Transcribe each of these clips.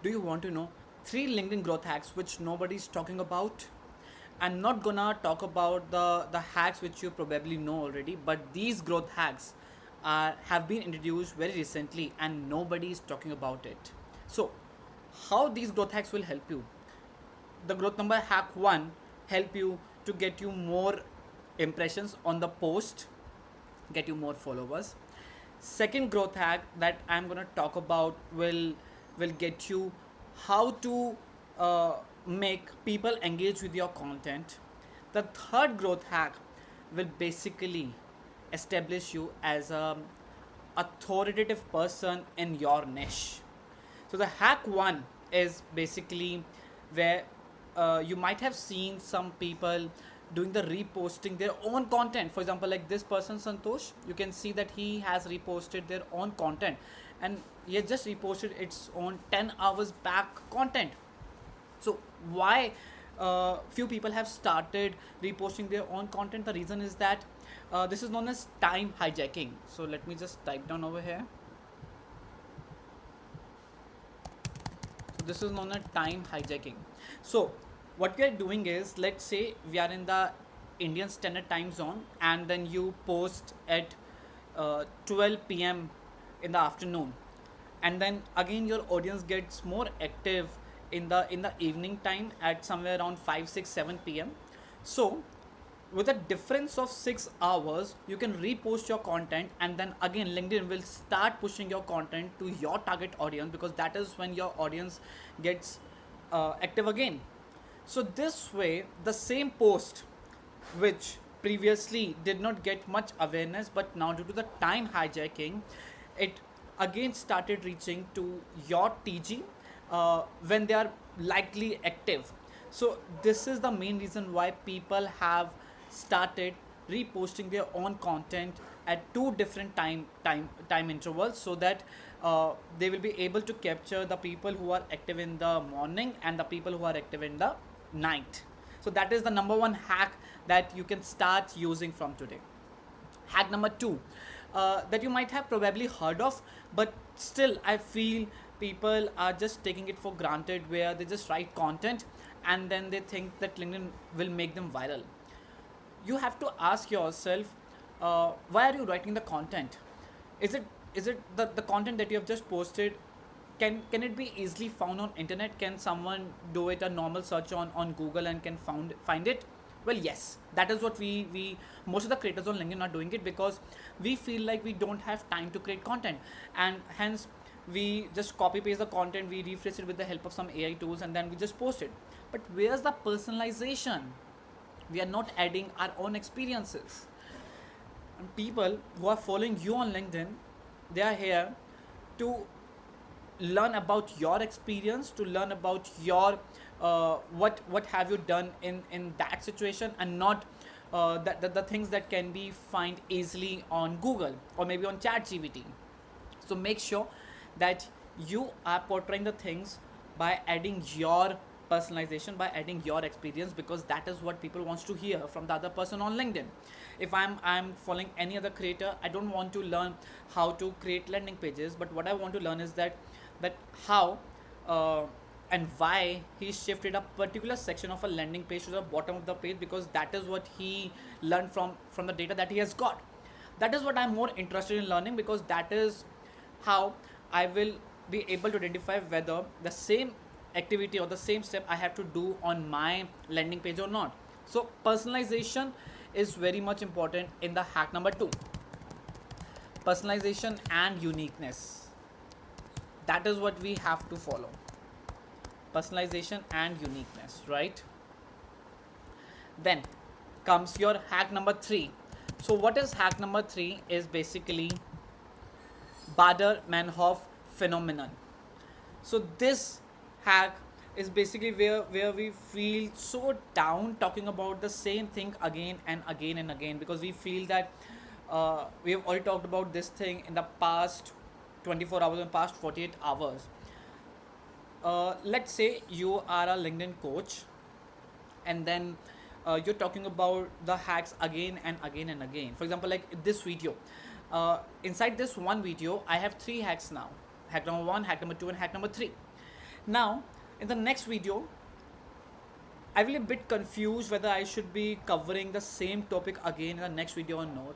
Do you want to know 3 LinkedIn growth hacks which nobody's talking about? I'm not gonna talk about the hacks which you probably know already, but these growth hacks have been introduced very recently and nobody is talking about it. So, how these growth hacks will help you? The growth number hack 1 help you to get you more impressions on the post, get you more followers. Second growth hack that I'm going to talk about will get you how to uh, make people engage with your content. The third growth hack will basically establish you as a authoritative person in your niche. So the hack 1 is basically where you might have seen some people doing the reposting their own content. For example, like this person Santosh, you can see that he has reposted their own content, and he has just reposted its own 10 hours back content. So why few people have started reposting their own content? The reason is that this is known as time hijacking. So let me just type down over here. So this is known as time hijacking. So what we are doing is, let's say we are in the Indian Standard Time Zone, and then you post at 12 p.m. in the afternoon, and then again your audience gets more active in the evening time at somewhere around 5, 6, 7 p.m. So with a difference of 6 hours you can repost your content, and then again LinkedIn will start pushing your content to your target audience, because that is when your audience gets active again. So this way the same post which previously did not get much awareness, but now due to the time hijacking, it again started reaching to your TG when they are likely active. So this is the main reason why people have started reposting their own content at two different time intervals, so that they will be able to capture the people who are active in the morning and the people who are active in the night. So that is the number one hack that you can start using from today. Hack number 2 that you might have probably heard of, but still I feel people are just taking it for granted, where they just write content and then they think that LinkedIn will make them viral. You have to ask yourself, why are you writing the content? Is it the content that you have just posted, can it be easily found on internet? Can someone do it a normal search on Google and can find it? Well, yes, that is what we most of the creators on LinkedIn are doing it, because we feel like we don't have time to create content, and hence we just copy paste the content, we refresh it with the help of some AI tools, and then we just post it. But where's the personalization? We are not adding our own experiences. And people who are following you on LinkedIn, they are here to learn about your experience, to learn about your what have you done in that situation, and not the things that can be find easily on Google or maybe on ChatGPT. So make sure that you are portraying the things by adding your personalization, by adding your experience, because that is what people wants to hear from the other person on LinkedIn. If I'm following any other creator, I don't want to learn how to create landing pages, but what I want to learn is that how uh, and why he shifted a particular section of a landing page to the bottom of the page, because that is what he learned from the data that he has got. That is what I'm more interested in learning, because that is how I will be able to identify whether the same activity or the same step I have to do on my landing page or not. So personalization is very much important in the hack number 2. Personalization and uniqueness, that is what we have to follow. Personalization and uniqueness, right? Then comes your hack number 3. So what is hack number 3 is basically Baader-Meinhof phenomenon. So this hack is basically where we feel so down talking about the same thing again and again and again, because we feel that we have already talked about this thing in the past 24 hours and past 48 hours. Let's say you are a LinkedIn coach, and then you're talking about the hacks again and again and again. For example, like this video, inside this one video I have 3 hacks now: hack number 1, hack number 2, and hack number 3. Now, in the next video, I will be a bit confused whether I should be covering the same topic again in the next video or not.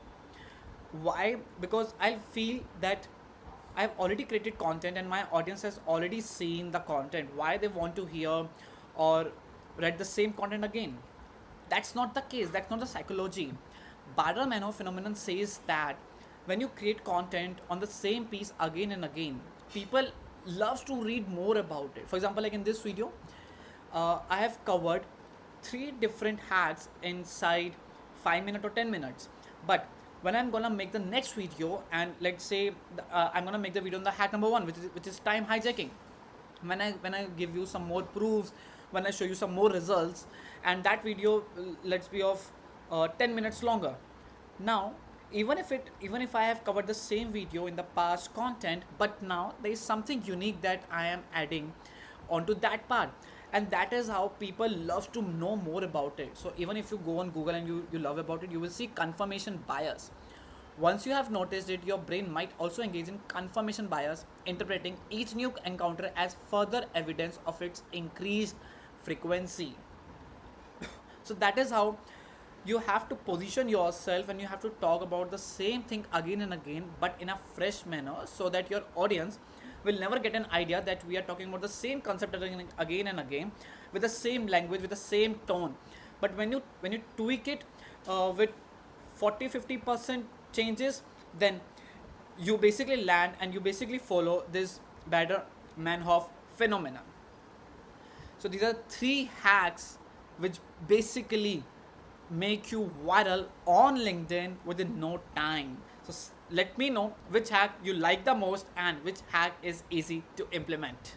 Why? Because I feel that I've already created content and my audience has already seen the content. Why they want to hear or read the same content again? That's not the case. That's not the psychology. Bader-Meinhof phenomenon says that when you create content on the same piece again and again, people loves to read more about it. For example, like in this video, I have covered three different hacks inside 5 minutes or 10 minutes. But when I'm gonna make the next video, and let's say I'm gonna make the video on the hack number one, which is time hijacking. When I give you some more proofs, when I show you some more results, and that video let's be of 10 minutes longer. Now, even if I have covered the same video in the past content, but now there is something unique that I am adding onto that part, and that is how people love to know more about it. So even if you go on Google and you love about it, you will see confirmation bias. Once you have noticed it, your brain might also engage in confirmation bias, interpreting each new encounter as further evidence of its increased frequency. So that is how you have to position yourself, and you have to talk about the same thing again and again, but in a fresh manner, so that your audience will never get an idea that we are talking about the same concept again and again, with the same language, with the same tone. But when you tweak it with 40-50% changes, then you basically land and you basically follow this Bader-Meinhof phenomenon. So these are three hacks which basically make you viral on LinkedIn within no time. So let me know which hack you like the most and which hack is easy to implement.